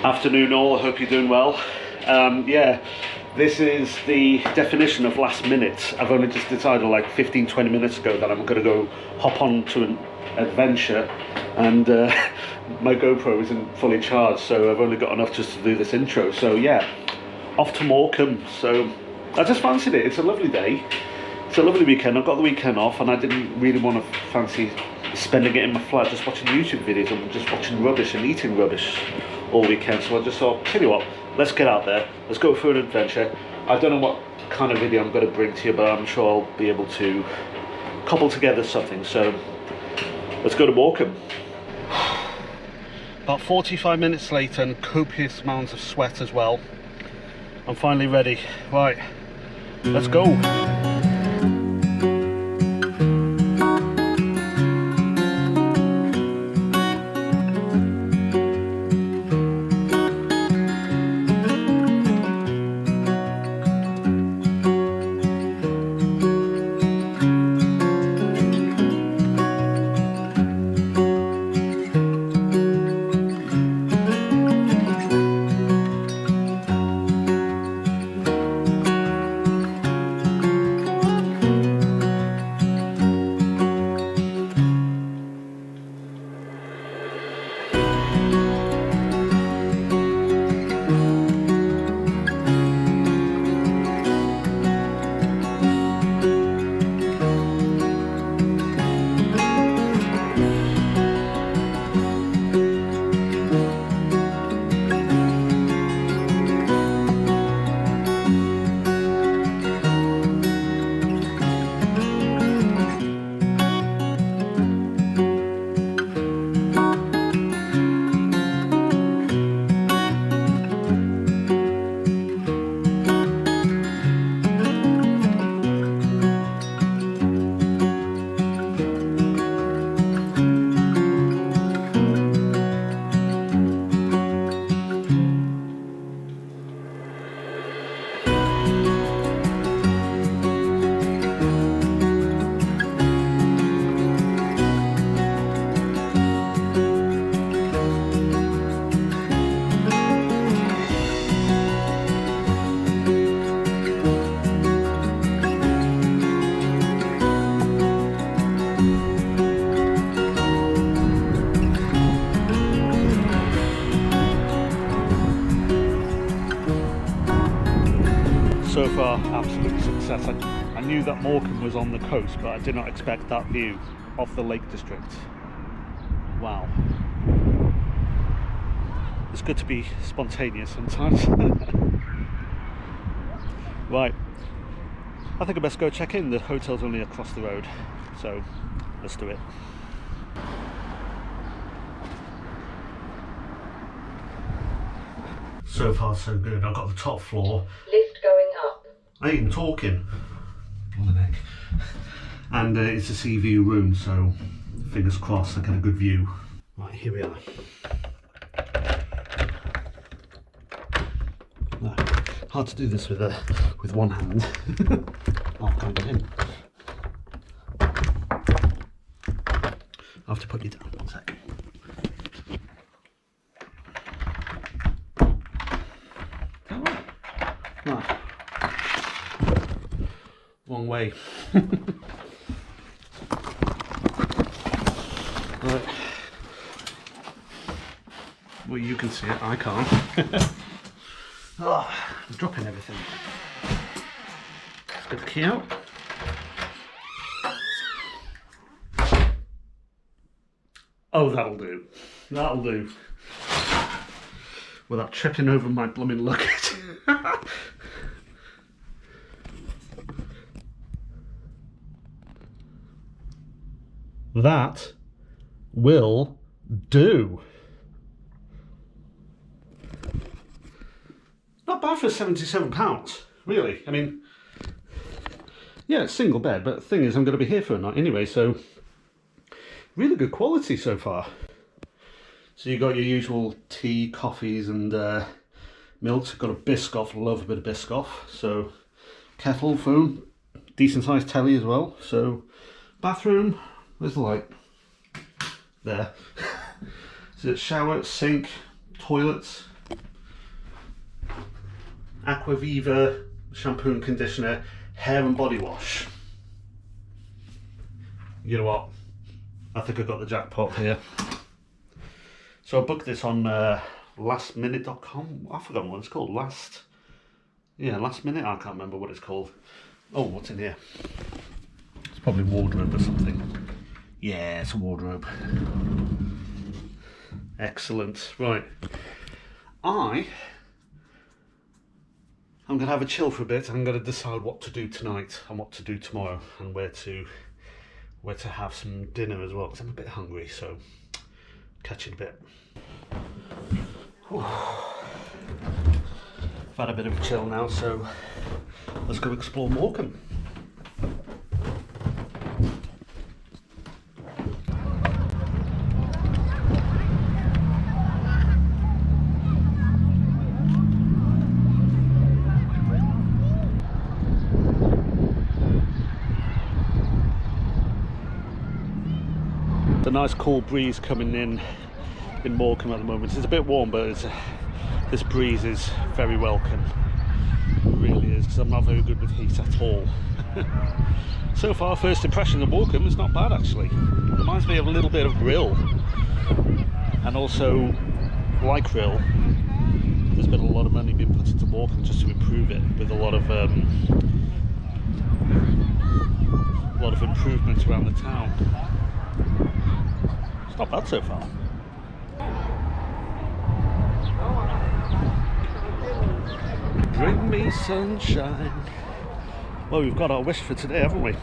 Afternoon all, I hope you're doing well. Yeah, this is the definition of last minute. I've only just decided like 15-20 minutes ago that I'm going to go hop on to an adventure, and my GoPro isn't fully charged, so I've only got enough just to do this intro. So yeah, off to Morecambe. So I just fancied it. It's a lovely day. It's a lovely weekend. I've got the weekend off and I didn't really want to fancy spending it in my flat just watching YouTube videos and just watching rubbish and eating rubbish all weekend. So I just thought, tell you what, let's get out there, let's go for an adventure. I don't know what kind of video I'm going to bring to you, but I'm sure I'll be able to cobble together something. So let's go to Morecambe. About 45 minutes later and copious amounts of sweat as well. I'm finally ready. Right, let's go. So far, absolute success. I knew that Morecambe was on the coast, but I did not expect that view of the Lake District. Wow. It's good to be spontaneous sometimes. Right, I think I best go check in. The hotel's only across the road, so let's do it. So far so good. I've got the top floor. Lift going up. I ain't even talking. On the neck. And it's a sea view room, so fingers crossed I get a good view. Right, here we are. No, hard to do this with one hand. I'll kind of in. I have to put you down 1 sec. Right. Wrong way. Right. Well, you can see it, I can't. Oh, I'm dropping everything. Let's get the key out. Oh, that'll do. That'll do. Without tripping over my blooming luggage. That will do. Not bad for £77, really. I mean, yeah, it's single bed, but the thing is I'm going to be here for a night anyway, so really good quality so far. So you got your usual tea, coffees and milks. Got a Biscoff, love a bit of Biscoff. So kettle, phone, decent sized telly as well. So bathroom, where's the light? There. So it's shower, sink, toilets. Aquaviva shampoo and conditioner, hair and body wash. You know what? I think I got the jackpot here. So I booked this on lastminute.com. I've forgotten what it's called. Last minute. I can't remember what it's called. Oh, what's in here? It's probably wardrobe or something. Yeah, it's a wardrobe. Excellent. Right. I'm going to have a chill for a bit. I'm going to decide what to do tonight and what to do tomorrow, and where to have some dinner as well, because I'm a bit hungry, so catch you in a bit. Whew. I've had a bit of a chill now, so let's go explore Morecambe. A nice cool breeze coming in Morecambe at the moment. It's a bit warm, but this breeze is very welcome. It really is, because I'm not very good with heat at all. So far, first impression of Morecambe is not bad actually. Reminds me of a little bit of Rhyl, and also like Rhyl, there's been a lot of money being put into Morecambe just to improve it, with a lot of improvements around the town. It's not bad so far. Bring me sunshine. Well, we've got our wish for today, haven't we?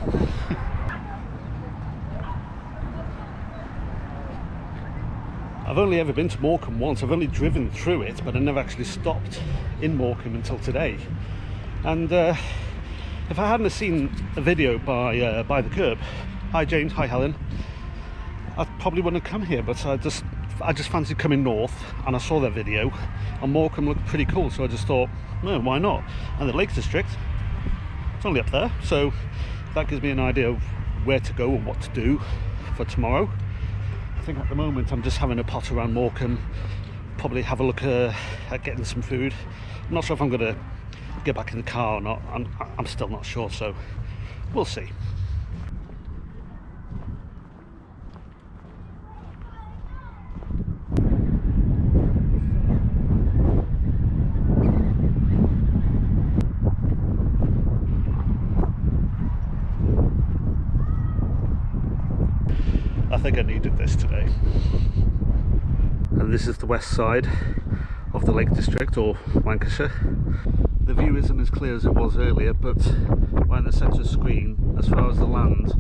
I've only ever been to Morecambe once. I've only driven through it, but I never actually stopped in Morecambe until today. And if I hadn't seen a video by the Curb, hi James, hi Helen, I probably wouldn't have come here. But I just fancied coming north, and I saw their video, and Morecambe looked pretty cool, so I just thought, no, why not? And the Lake District, it's only up there, so that gives me an idea of where to go and what to do for tomorrow. I think at the moment I'm just having a pot around Morecambe, probably have a look at getting some food. I'm not sure if I'm going to get back in the car or not. I'm still not sure, so we'll see. I think I needed this today. And this is the west side of the Lake District, or Lancashire. The view isn't as clear as it was earlier, but right in the centre screen, as far as the land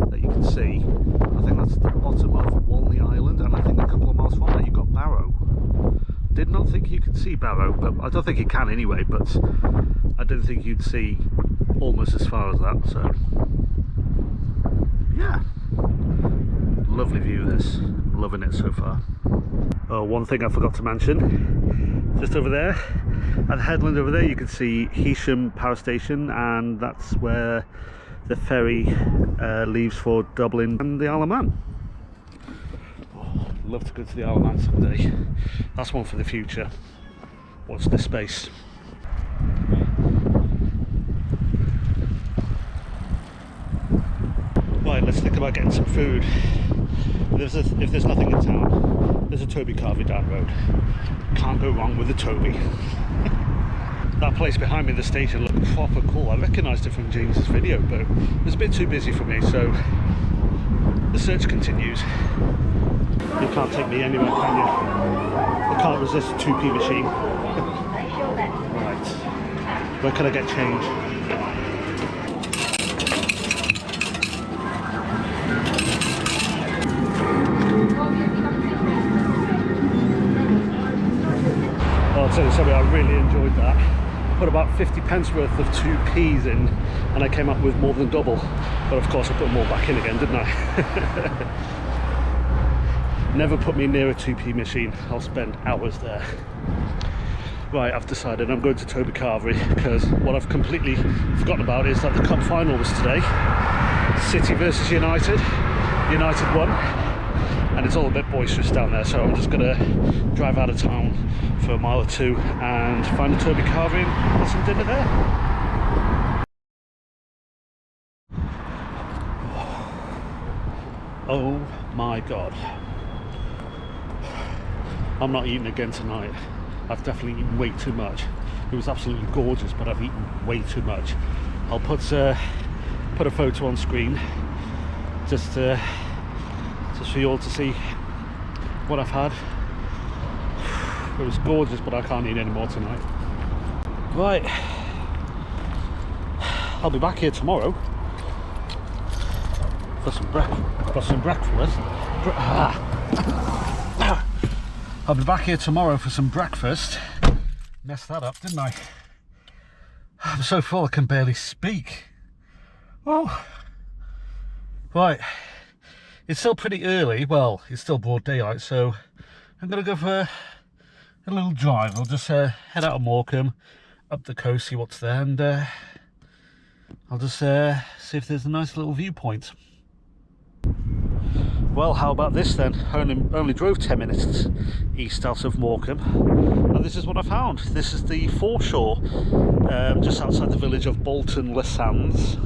that you can see, I think that's the bottom of Walney Island, and I think a couple of miles from that you've got Barrow. Did not think you could see Barrow, but I don't think you can anyway, but I didn't think you'd see almost as far as that, so yeah. Lovely view this, I'm loving it so far. Oh, one thing I forgot to mention, just over there, at the headland over there you can see Heysham Power Station, and that's where the ferry leaves for Dublin and the Isle of Man. Oh, I'd love to go to the Isle of Man someday. That's one for the future. Watch this space. Right, let's think about getting some food. If there's nothing in town, there's a Toby Carvery down the road. Can't go wrong with a Toby. That place behind me, the station, looked proper cool. I recognised it from James's video, but it was a bit too busy for me, so the search continues. You can't take me anywhere, can you? I can't resist a 2p machine. Right, where can I get change? I'll tell you something, I really enjoyed that. I put about 50 pence worth of 2p's in, and I came up with more than double. But of course I put more back in again, didn't I? Never put me near a 2p machine, I'll spend hours there. Right, I've decided I'm going to Toby Carvery, because what I've completely forgotten about is that the cup final was today. City versus United. United won. And it's all a bit boisterous down there, so I'm just going to drive out of town down for a mile or two and find a Toby Carvery and have some dinner there. Oh my god. I'm not eating again tonight. I've definitely eaten way too much. It was absolutely gorgeous, but I've eaten way too much. I'll put a photo on screen just for you all to see what I've had. It was gorgeous, but I can't eat any more tonight. Right, I'll be back here tomorrow for some breakfast. I'll be back here tomorrow for some breakfast. Messed that up, didn't I? I'm so full I can barely speak. Oh, right. It's still pretty early. Well, it's still broad daylight, so I'm gonna go for a little drive. I'll just head out of Morecambe, up the coast, see what's there, and I'll just see if there's a nice little viewpoint. Well, how about this then? Only drove 10 minutes east out of Morecambe, and this is what I found. This is the foreshore, just outside the village of Bolton Les Sands.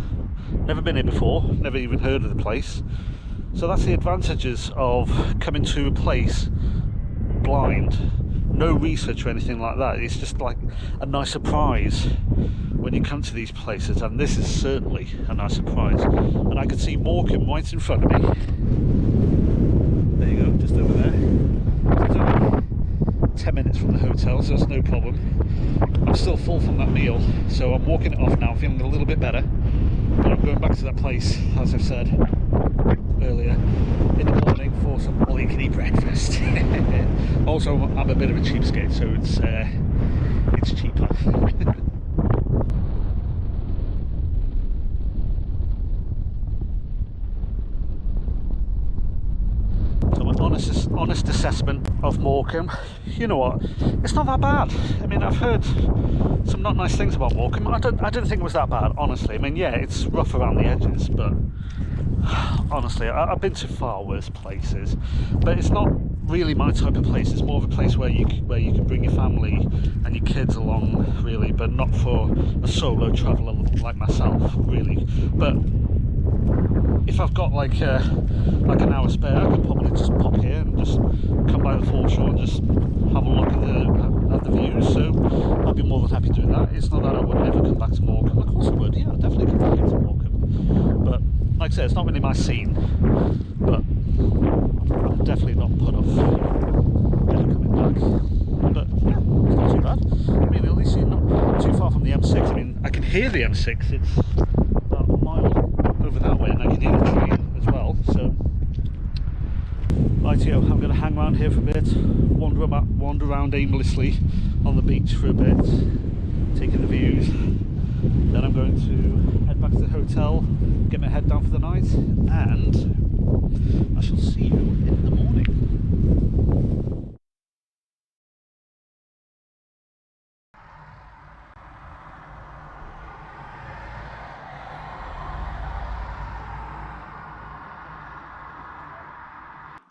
Never been here before, never even heard of the place. So that's the advantages of coming to a place blind. No research or anything like that. It's just like a nice surprise when you come to these places, and this is certainly a nice surprise. And I can see Morecambe right in front of me. There you go, just over there. It's only 10 minutes from the hotel, so it's no problem. I'm still full from that meal, so I'm walking it off now, feeling a little bit better. But I'm going back to that place, as I've said earlier, in the morning for some all-you-can-eat breakfast. Also, I'm a bit of a cheapskate, so it's cheaper. So an honest assessment of Morecambe. You know what? It's not that bad. I mean, I've heard some not nice things about Morecambe. I didn't think it was that bad, honestly. I mean, yeah, it's rough around the edges, but honestly, I've been to far worse places, but it's not really my type of place. It's more of a place where you can bring your family and your kids along, really, but not for a solo traveller like myself, really. But if I've got like an hour spare, I could probably just pop here and just come by the foreshore and just have a look at the views. So I'd be more than happy doing that. It's not that I would never come back to Morecambe. Of course I would. Yeah, I'd definitely come back to Morecambe. But like I said, it's not really my scene. But I'm definitely not put off ever coming back. But yeah, it's not too bad. I mean, at least you're not too far from the M6. I mean, I can hear the M6. It's about a mile over that way, and I can hear the train as well. So, rightio, I'm going to hang around here for a bit, wander around aimlessly on the beach for a bit, taking the views. Then I'm going to head back to the hotel, get my head down for the night, and I shall see you in the morning.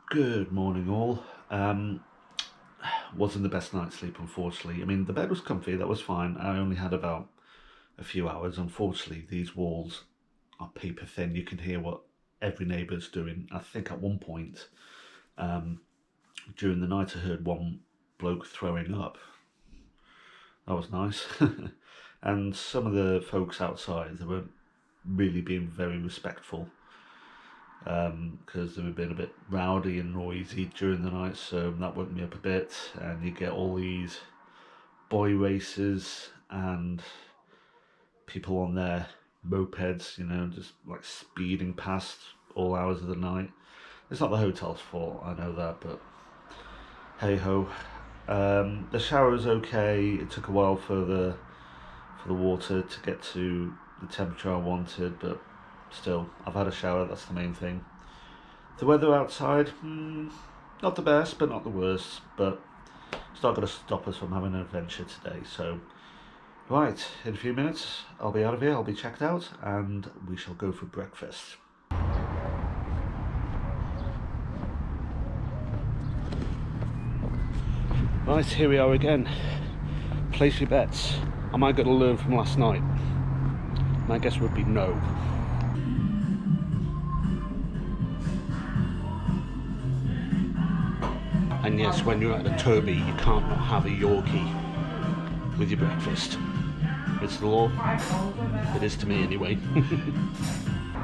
Good morning all. Wasn't the best night's sleep, unfortunately. I mean, the bed was comfy, that was fine. I only had about a few hours. Unfortunately, these walls are paper thin. You can hear what every neighbour's doing. I think at one point during the night I heard one bloke throwing up. That was nice. And some of the folks outside, they weren't really being very respectful, because they were being a bit rowdy and noisy during the night, so that woke me up a bit. And you get all these boy racers and people on their mopeds, you know, just like speeding past all hours of the night. It's not the hotel's fault, I know that, but hey ho. The shower was okay. It took a while for the water to get to the temperature I wanted, but still, I've had a shower, that's the main thing. The weather outside, not the best, but not the worst, but it's not going to stop us from having an adventure today. So, right, in a few minutes, I'll be out of here, I'll be checked out, and we shall go for breakfast. Right, here we are again. Place your bets. Am I going to learn from last night? My guess would be no. And yes, when you're at a Toby, you can't not have a Yorkie with your breakfast. It's the law. It is to me anyway.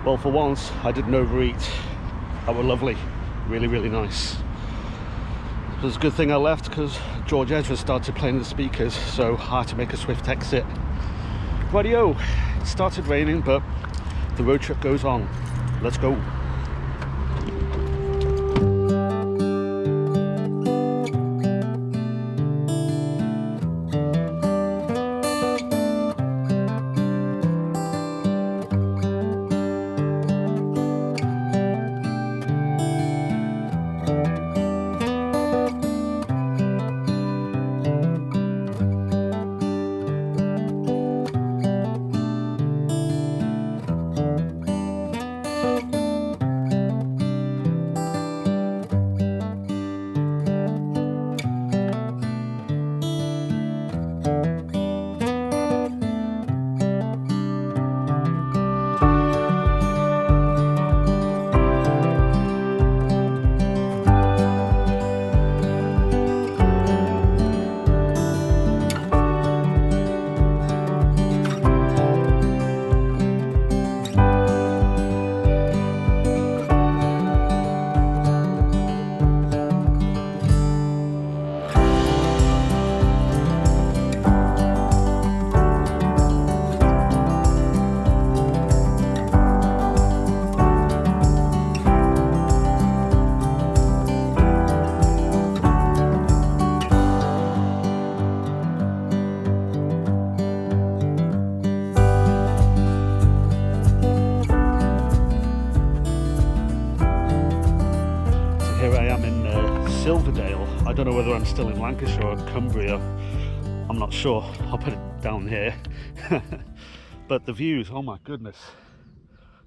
Well, for once, I didn't overeat. That were lovely. Really, really nice. It was a good thing I left because George Ezra started playing the speakers, so I had to make a swift exit. Rightio, it started raining, but the road trip goes on. Let's go. Silverdale. I don't know whether I'm still in Lancashire or Cumbria. I'm not sure. I'll put it down here. But the views, oh my goodness.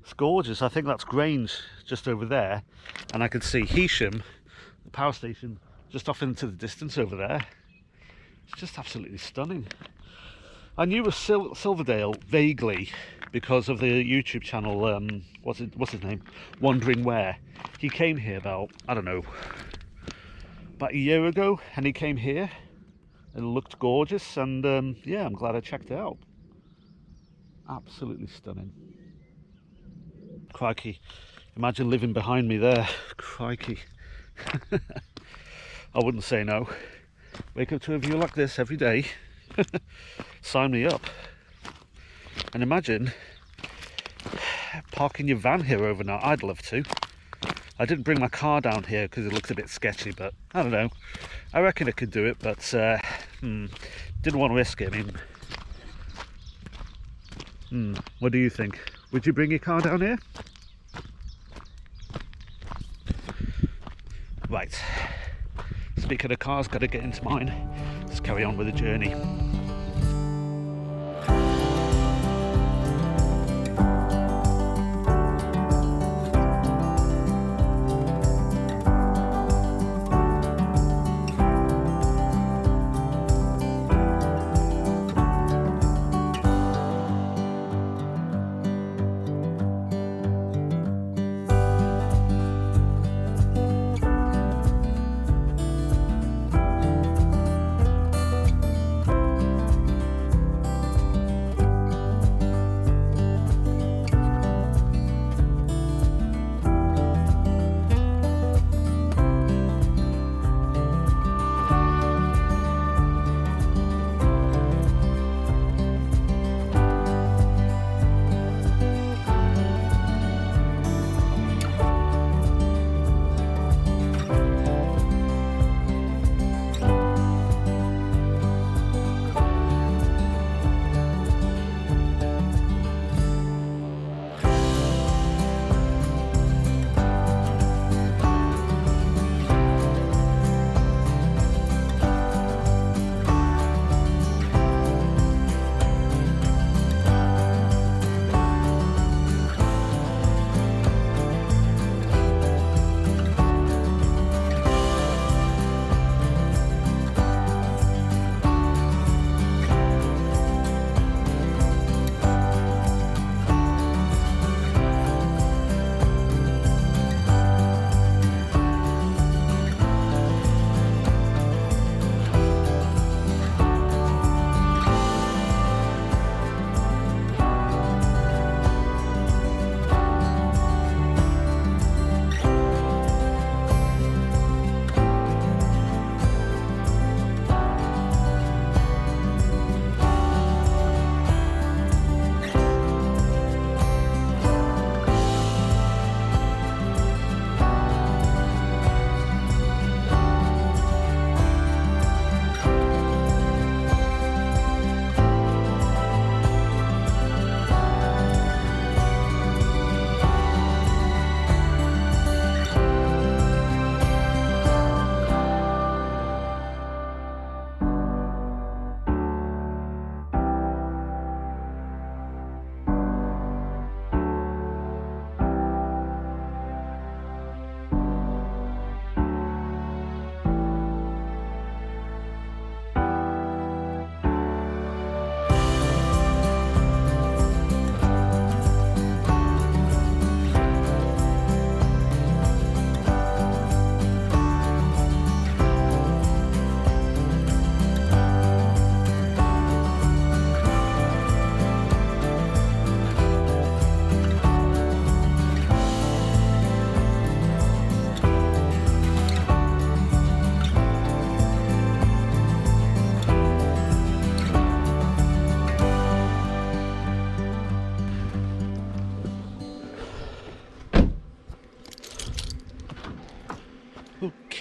It's gorgeous. I think that's Grange just over there. And I can see Heysham, the power station, just off into the distance over there. It's just absolutely stunning. I knew of Silverdale vaguely because of the YouTube channel, what's his name? Wandering Where. He came here about, I don't know, about a year ago, and he came here and it looked gorgeous, and yeah, I'm glad I checked it out. Absolutely stunning. Crikey, imagine living behind me there. Crikey. I wouldn't say no. Wake up to a view like this every day. Sign me up. And imagine parking your van here overnight. I'd love to. I didn't bring my car down here because it looked a bit sketchy, but I don't know. I reckon I could do it, but didn't want to risk it. I mean, what do you think? Would you bring your car down here? Right. Speaking of cars, got to get into mine. Let's carry on with the journey.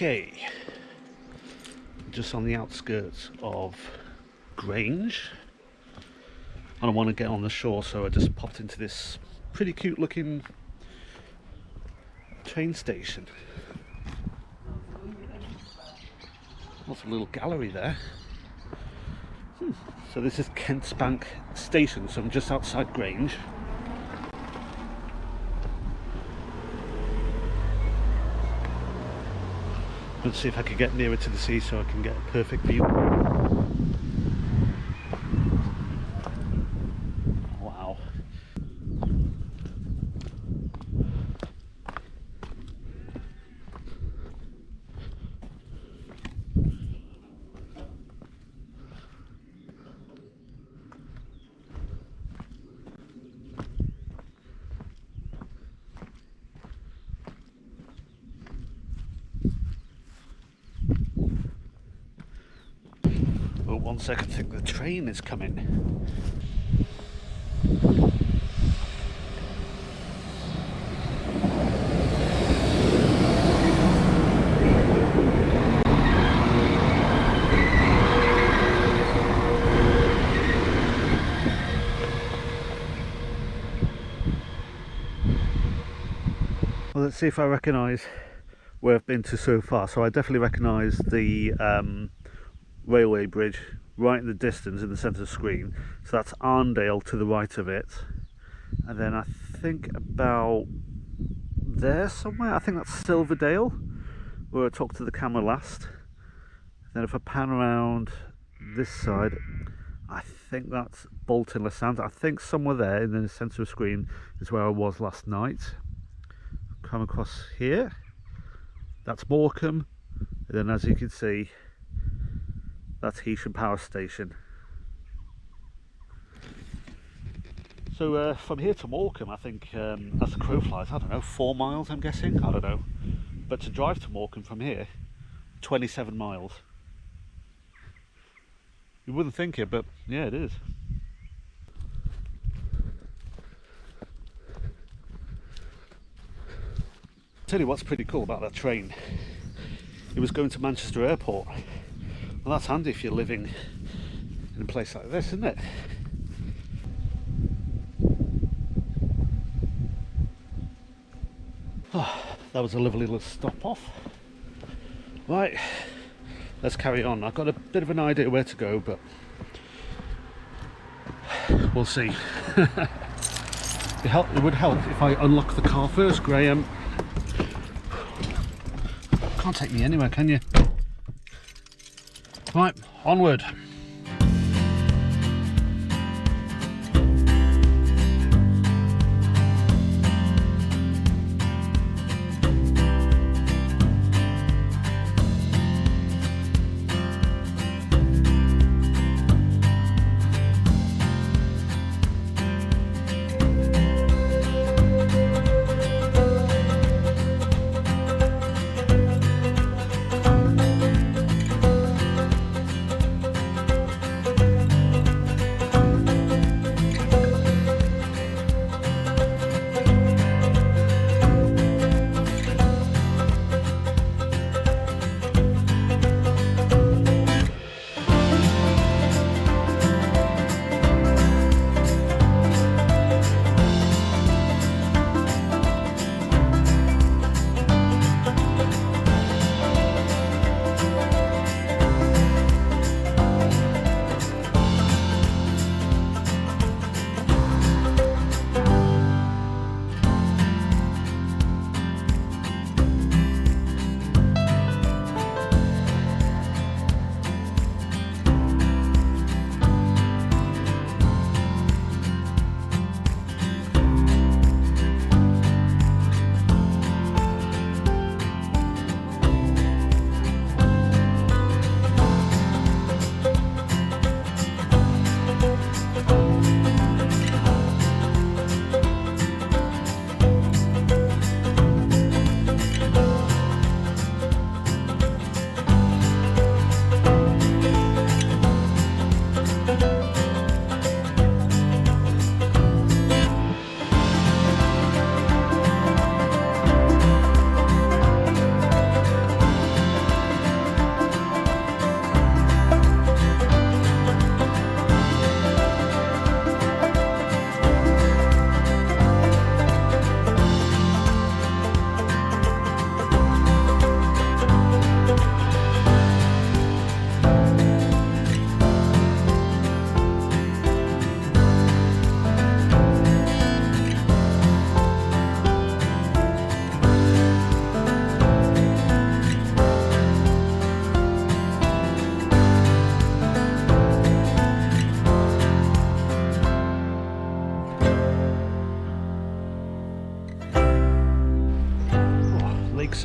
Okay, just on the outskirts of Grange. I don't want to get on the shore, so I just popped into this pretty cute looking train station. What's a little gallery there? So this is Kentsbank Station, so I'm just outside Grange. Let's see if I can get nearer to the sea so I can get a perfect view. Wow. Oh, 1 second, I think the train is coming. Well, let's see if I recognise where I've been to so far. So I definitely recognise the railway bridge right in the distance in the centre of the screen. So that's Arndale to the right of it. And then I think about there somewhere, I think that's Silverdale, where I talked to the camera last. Then if I pan around this side, I think that's Bolton Les Sands. I think somewhere there in the centre of the screen is where I was last night. Come across here, that's Morecambe, and then as you can see, that's Heysham Power Station. So from here to Morecambe, I think as the crow flies, I don't know, 4 miles I'm guessing, I don't know. But to drive to Morecambe from here, 27 miles. You wouldn't think it, but yeah, it is. Tell you what's pretty cool about that train. It was going to Manchester Airport. Well, that's handy if you're living in a place like this, isn't it? Oh, that was a lovely little stop off. Right, let's carry on. I've got a bit of an idea where to go, but we'll see. It would help if I unlock the car first, Graham. Can't take me anywhere, can you? Right, onward.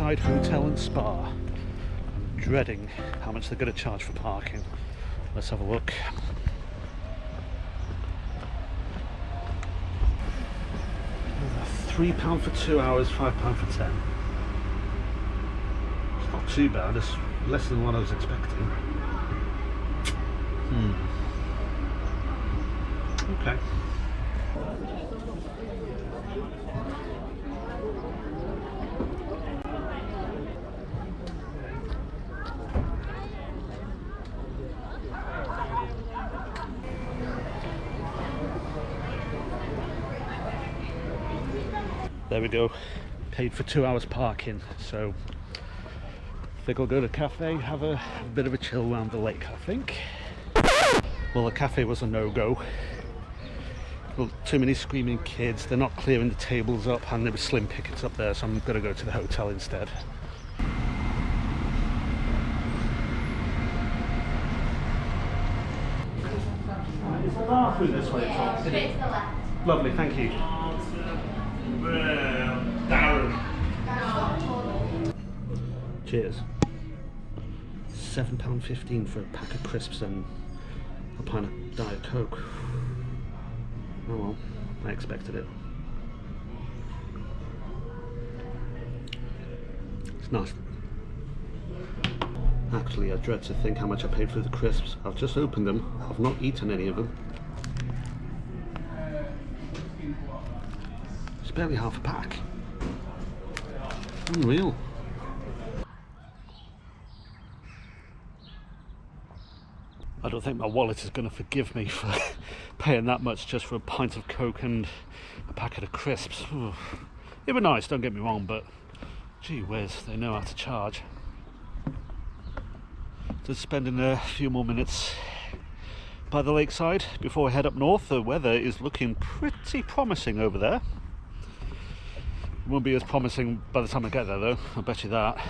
Lakeside Hotel and Spa. I'm dreading how much they're going to charge for parking. Let's have a look. £3 for 2 hours, £5 for 10. It's not too bad, it's less than what I was expecting. Okay. There we go, paid for 2 hours parking, so I think I'll go to a cafe, have a bit of a chill around the lake, I think. Well, the cafe was a no-go. Well, too many screaming kids, they're not clearing the tables up, and there were slim pickets up there, so I'm going to go to the hotel instead. Is the bar through this way? Yeah, straight to the left. Lovely, thank you. Darren. Cheers. £7.15 for a pack of crisps and a pint of Diet Coke. Oh well, I expected it. It's nice. Actually, I dread to think how much I paid for the crisps. I've just opened them. I've not eaten any of them. It's barely half a pack. Unreal. I don't think my wallet is going to forgive me for paying that much just for a pint of Coke and a packet of crisps. Ooh. They were nice, don't get me wrong, but gee whiz, they know how to charge. Just spending a few more minutes by the lakeside before I head up north. The weather is looking pretty promising over there. Won't be as promising by the time I get there though, I'll bet you that.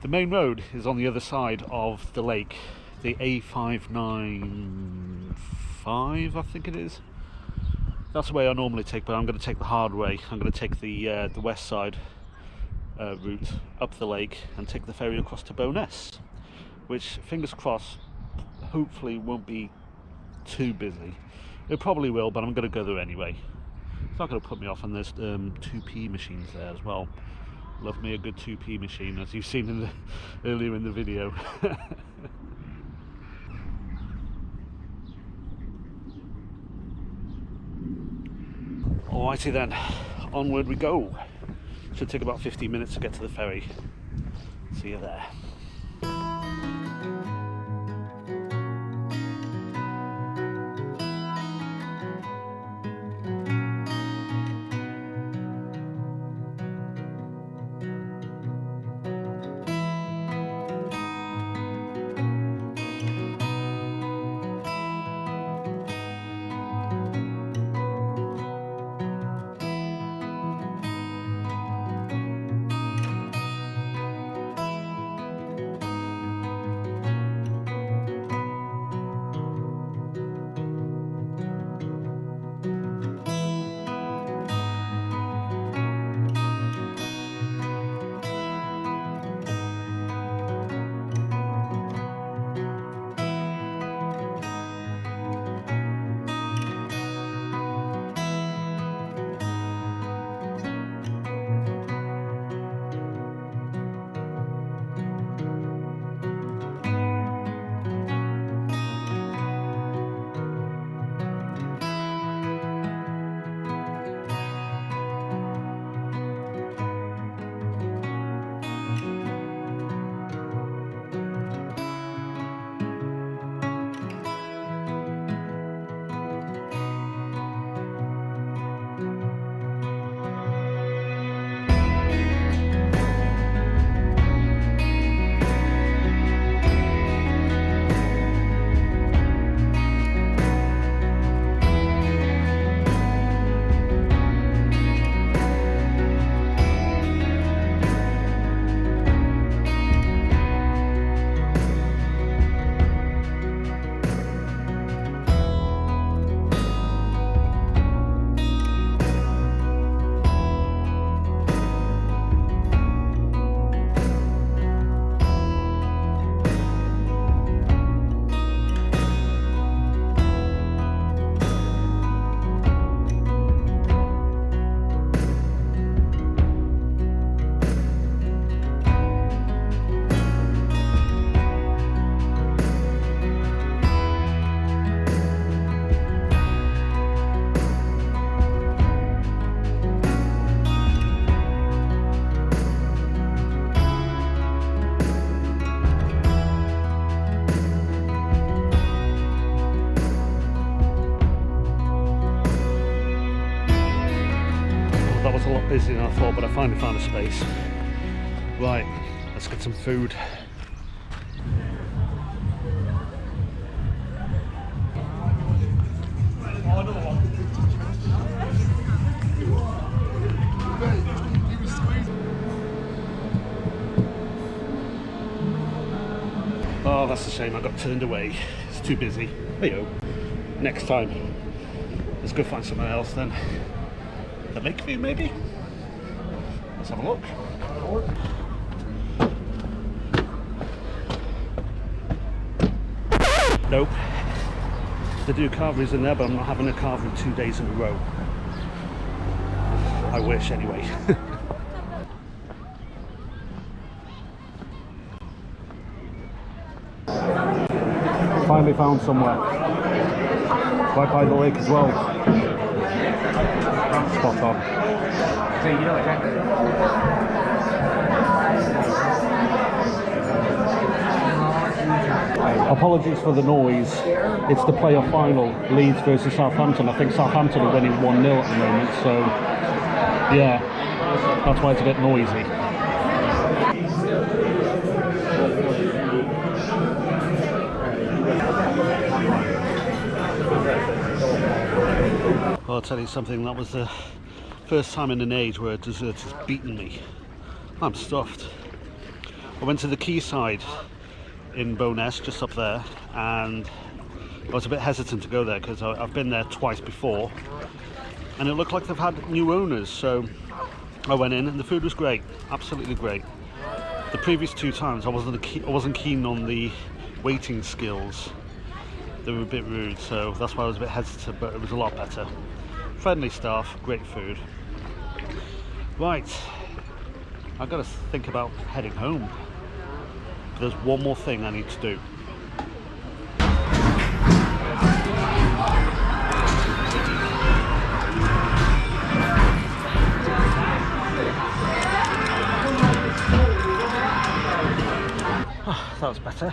The main road is on the other side of the lake, the A595 I think it is. That's the way I normally take, but I'm going to take the hard way. I'm going to take the west side route up the lake and take the ferry across to Bowness, which, fingers crossed, hopefully won't be too busy. It probably will, but I'm going to go there anyway. It's not going to put me off, and there's 2p machines there as well. Love me a good 2p machine, as you've seen earlier in the video. Alrighty then, onward we go. Should take about 15 minutes to get to the ferry. See you there. busier than I thought, but I finally found a space. Right, let's get some food. Oh, that's a shame, I got turned away. It's too busy. Hey-o. Next time. Let's go find somewhere else then. The Lakeview, maybe? Let's have a look. Nope. They do carveries in there, but I'm not having a carvery 2 days in a row. I wish, anyway. Finally found somewhere. Right by the lake as well. Spot on. Apologies for the noise. It's the playoff final, Leeds versus Southampton. I think Southampton are winning 1-0 at the moment, so yeah, that's why it's a bit noisy. Well, I'll tell you something, that was the first time in an age where a dessert has beaten me. I'm stuffed. I went to the Quayside in Bowness, just up there, and I was a bit hesitant to go there because I've been there twice before and it looked like they've had new owners, so I went in and the food was great, absolutely great. The previous 2 times I wasn't keen on the waiting skills. They were a bit rude, so that's why I was a bit hesitant, but it was a lot better. Friendly staff, great food. Right, I've got to think about heading home. There's one more thing I need to do. That was better.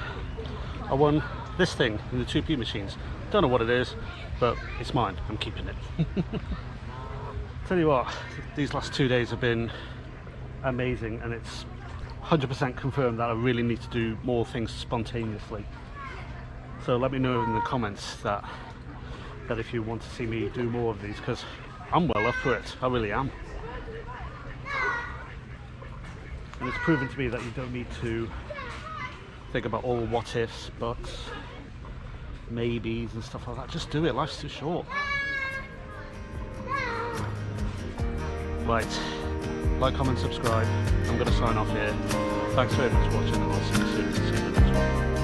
I won this thing in the 2p machines. Don't know what it is, but it's mine. I'm keeping it. Tell you what, these last 2 days have been amazing, and it's 100% confirmed that I really need to do more things spontaneously. So let me know in the comments that if you want to see me do more of these, because I'm well up for it. I really am. And it's proven to me that you don't need to think about all what ifs, buts, maybes and stuff like that. Just do it, life's too short. Right, like, comment, subscribe. I'm going to sign off here. Thanks very much for watching, and I'll see you soon in the next one.